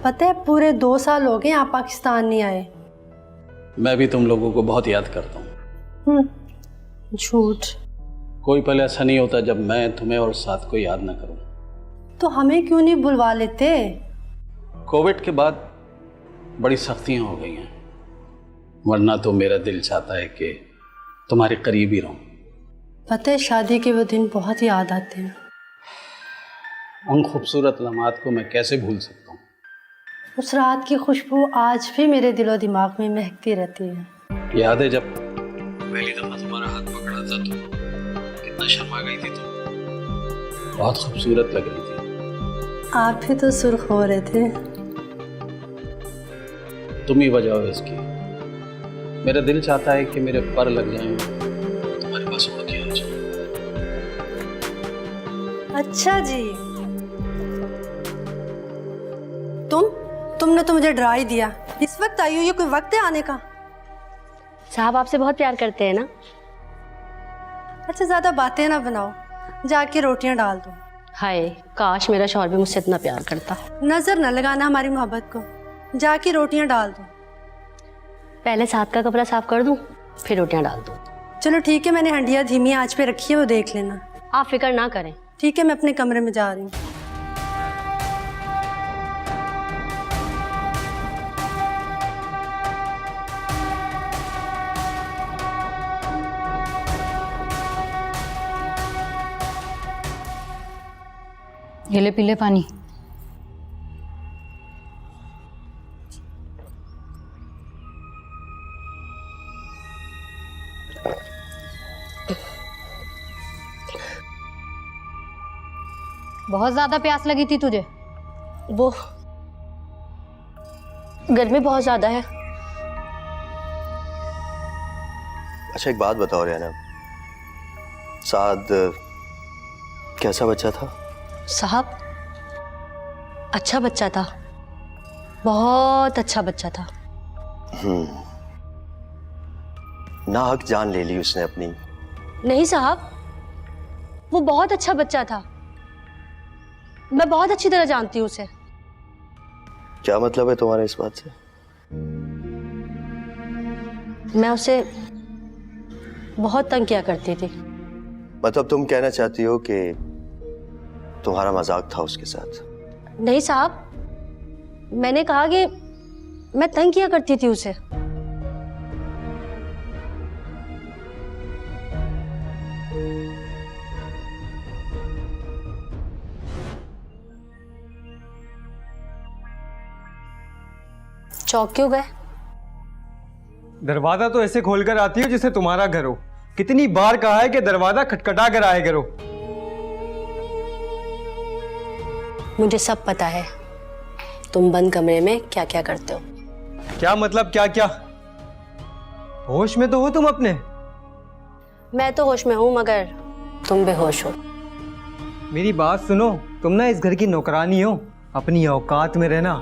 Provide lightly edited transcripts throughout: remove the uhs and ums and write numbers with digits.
पता है पूरे 2 साल हो गए आप पाकिस्तान नहीं आए। मैं भी तुम लोगों को बहुत याद करता हूँ। झूठ। कोई पल ऐसा नहीं होता जब मैं तुम्हें और साथ को याद ना करूँ। तो हमें क्यों नहीं बुलवा लेते? कोविड के बाद बड़ी सख्तियाँ हो गई हैं, वरना तो मेरा दिल चाहता है कि तुम्हारे करीब ही रहूं। पता है शादी के वो दिन बहुत याद आते हैं। उन खूबसूरत लम्हात को मैं कैसे भूल सकता हूँ। उस रात की खुशबू आज भी मेरे दिलो दिमाग में महकती रहती है। याद है जब पहली दफा तुम्हारा हाथ पकड़ा था तो कितना शर्मा गई थी तुम। बहुत खूबसूरत लग रही थी। आप भी तो सुर्ख हो रहे थे। तुम ही वजह हो इसकी। मेरा दिल चाहता है कि मेरे पर लग जाएं, तुम्हारे पास उड़ के आ जाऊं। अच्छा जी, तुमने तो मुझे डरा ही दिया। इस वक्त आई हो, ये कोई वक्त है आने का? साहब आपसे बहुत प्यार करते हैं ना। अच्छा ज्यादा बातें ना बनाओ, जाके रोटियां डाल दो। हाय, काश मेरा शौहर भी मुझसे इतना प्यार करता। नजर न लगाना हमारी मोहब्बत को, जाके रोटियां डाल दो। पहले साथ का कपड़ा साफ कर दूं, फिर रोटियां डाल दूं। चलो ठीक है, मैंने हंडिया धीमी आंच पे रखी है, वो देख लेना। आप फिक्र ना करें। ठीक है, मैं अपने कमरे में जा रही हूँ। ये ले पी ले पानी। बहुत ज्यादा प्यास लगी थी तुझे? वो गर्मी बहुत ज्यादा है। अच्छा एक बात बताओ रियाना, साद कैसा बच्चा था? साहब अच्छा बच्चा था, बहुत अच्छा बच्चा था। नाहक जान ले ली उसने अपनी। नहीं साहब, वो बहुत अच्छा बच्चा था। मैं बहुत अच्छी तरह जानती हूँ उसे। क्या मतलब है तुम्हारा इस बात से? मैं उसे बहुत तंग किया करती थी। मतलब तुम कहना चाहती हो कि तुम्हारा मजाक था उसके साथ? नहीं साहब, मैंने कहा कि मैं तंग किया करती थी उसे। चौंक क्यों गए? दरवाजा तो ऐसे खोलकर आती हो जैसे तुम्हारा घर हो। कितनी बार कहा है कि दरवाजा खटखटा कर आए करो। मुझे सब पता है तुम बंद कमरे में क्या क्या करते हो। क्या मतलब क्या क्या? होश में तो हो तुम अपने? मैं तो होश में हूं, मगर तुम बेहोश हो। मेरी बात सुनो, तुम ना इस घर की नौकरानी हो, अपनी औकात में रहना।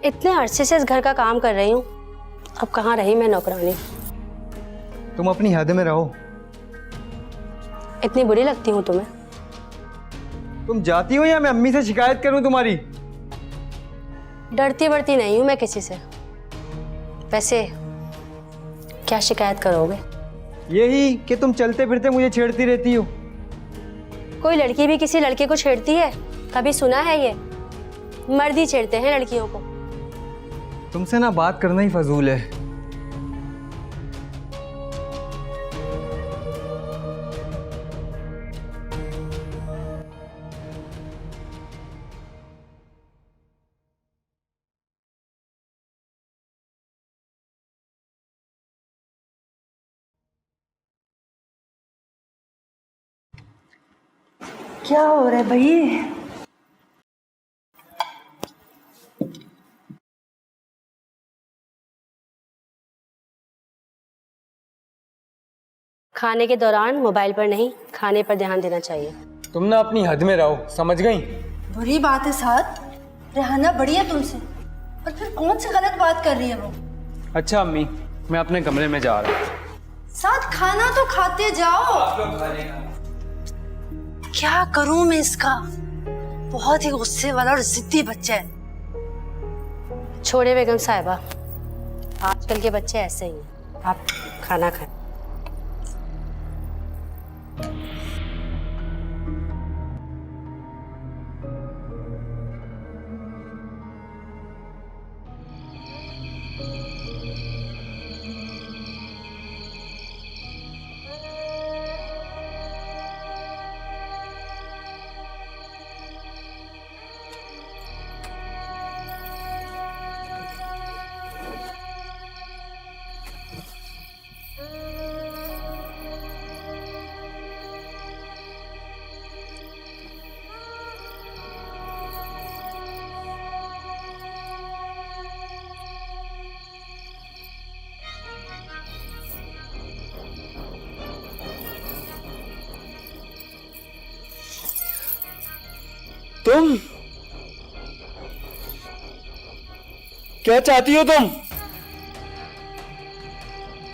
इतने अरसे से इस घर का काम कर रही हूँ, अब कहाँ रही मैं नौकरानी। तुम अपनी हद में रहो। इतनी बुरी लगती हूँ तुम्हें? तुम जाती हो या मैं अम्मी से शिकायत करूं तुम्हारी? डरती बढ़ती नहीं हूं मैं किसी से। वैसे क्या शिकायत करोगे? यही कि तुम चलते फिरते मुझे छेड़ती रहती हो। कोई लड़की भी किसी लड़के को छेड़ती है? कभी सुना है ये? मर्द ही छेड़ते हैं लड़कियों को। तुमसे ना बात करना ही फजूल है। क्या हो रहा है भाई? खाने के दौरान मोबाइल पर नहीं, खाने पर ध्यान देना चाहिए। तुम ना अपनी हद में रहो, समझ गई? बुरी बात है साथ, रेहाना बड़ी है तुमसे, और फिर कौन सी गलत बात कर रही है वो? अच्छा अम्मी, मैं अपने कमरे में जा रहा हूँ। साथ खाना तो खाते जाओ। क्या करूं मैं इसका? बहुत ही गुस्से वाला और जिद्दी बच्चा है। छोड़े बेगम साहिबा, आजकल के बच्चे ऐसे ही हैं। आप खाना खाएं। तुम क्या चाहती हो तुम?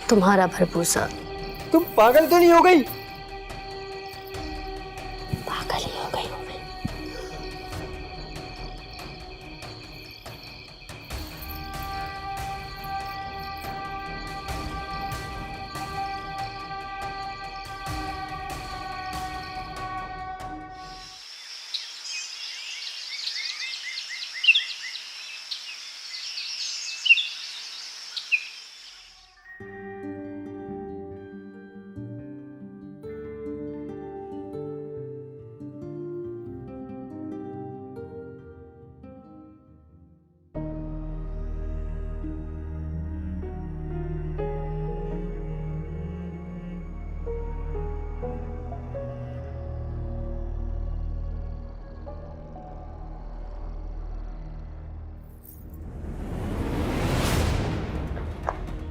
तुम्हारा भरपूर साथ। तुम पागल तो नहीं हो गई? पागल ही हो गई हूं मैं।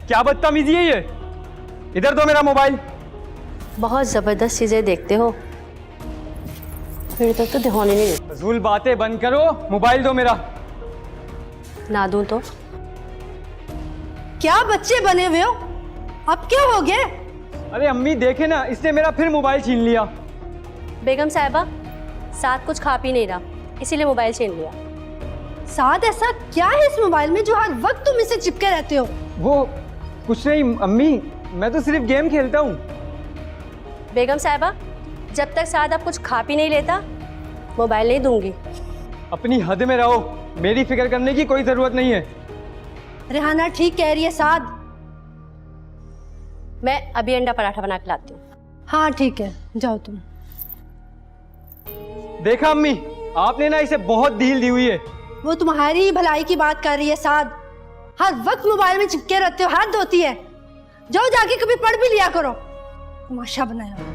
क्या बदतमीजी है ये? इधर दो मेरा मोबाइल। बहुत जबरदस्त चीजें देखते हो, फिर तक तो ध्यान ही नहीं देते। फजूल बातें बंद करो, मोबाइल दो मेरा। ना दूं तो? क्या बच्चे बने हुए हो? अब क्या हो गया? अरे अम्मी देखे ना, इसने मेरा फिर मोबाइल छीन लिया। बेगम साहिबा, साथ कुछ खा पी नहीं रहा, इसीलिए मोबाइल छीन लिया। साथ ऐसा क्या है इस मोबाइल में जो हर वक्त तुम इसे चिपके रहते हो? वो कुछ नहीं अम्मी, मैं तो सिर्फ गेम खेलता हूँ। बेगम साहिबा, जब तक साथ आप कुछ खा पी नहीं लेता, मोबाइल नहीं दूंगी। अपनी हद में रहो, मेरी फिक्र करने की कोई जरूरत नहीं है। रेहाना ठीक कह रही है साद। मैं अभी अंडा पराठा बना के लाती हूँ। हाँ ठीक है, जाओ तुम। देखा अम्मी, आपने ना इसे बहुत ढील दी हुई है। वो तुम्हारी भलाई की बात कर रही है साद। हर वक्त मोबाइल में चिपके रहते हो, हाथ धोती है। जाओ जाके कभी पढ़ भी लिया करो। तमाशा बनाया हो।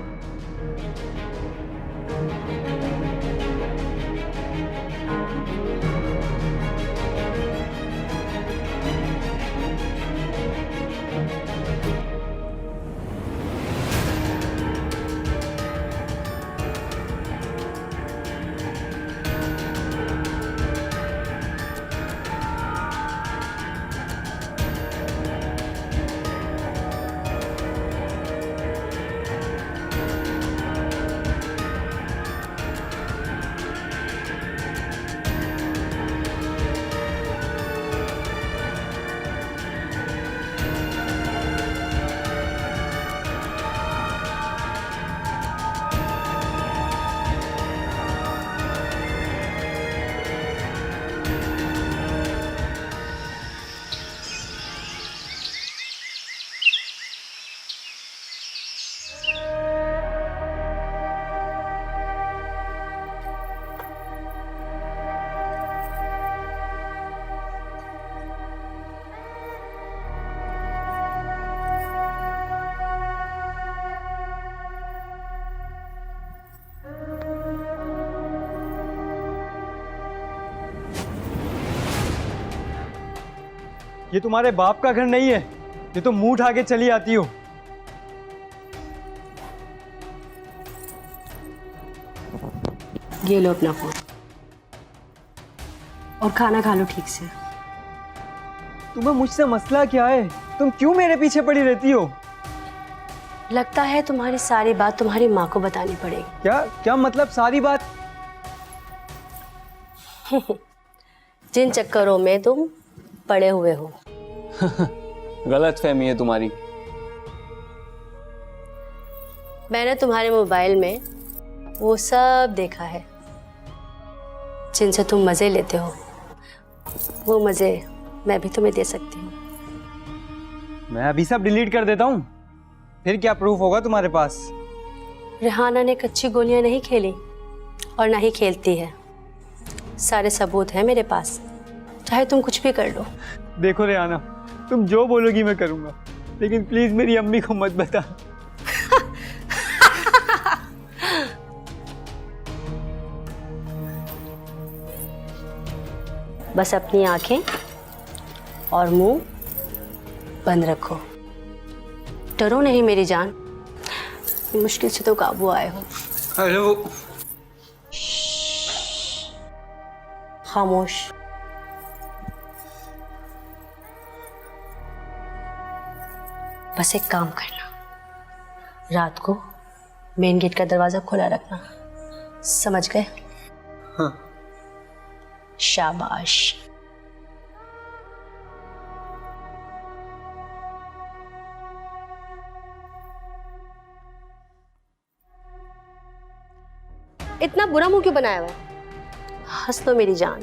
ये तुम्हारे बाप का घर नहीं है, ये तो मुंह उठा के चली आती हो। ये लो अपना फोन और खाना खा लो ठीक से। तुम्हें मुझसे मसला क्या है? तुम क्यों मेरे पीछे पड़ी रहती हो? लगता है तुम्हारी सारी बात तुम्हारी माँ को बतानी पड़ेगी। क्या क्या मतलब सारी बात? जिन चक्करों में तुम पड़े हुए हो। गलत फहमी है तुम्हारी। मैंने तुम्हारे मोबाइल में वो सब देखा है जिनसे तुम मज़े लेते हो। वो मज़े मैं भी तुम्हें दे सकती हूँ। मैं अभी सब डिलीट कर देता हूँ, फिर क्या प्रूफ होगा तुम्हारे पास? रेहाना ने कच्ची गोलियां नहीं खेली और ना ही खेलती है। सारे सबूत हैं मेरे पास, चाहे तुम कुछ भी कर लो। देखो रेहाना, तुम जो बोलोगी मैं करूँगा, लेकिन प्लीज मेरी अम्मी को मत बता। बस अपनी आंखें और मुंह बंद रखो। डरो नहीं मेरी जान, मुश्किल से तो काबू आए हो। हेलो। खामोश। बस एक काम करना, रात को मेन गेट का दरवाजा खुला रखना, समझ गए? हाँ। शाबाश। इतना बुरा मुंह क्यों बनाया हुआ है? हंस लो मेरी जान।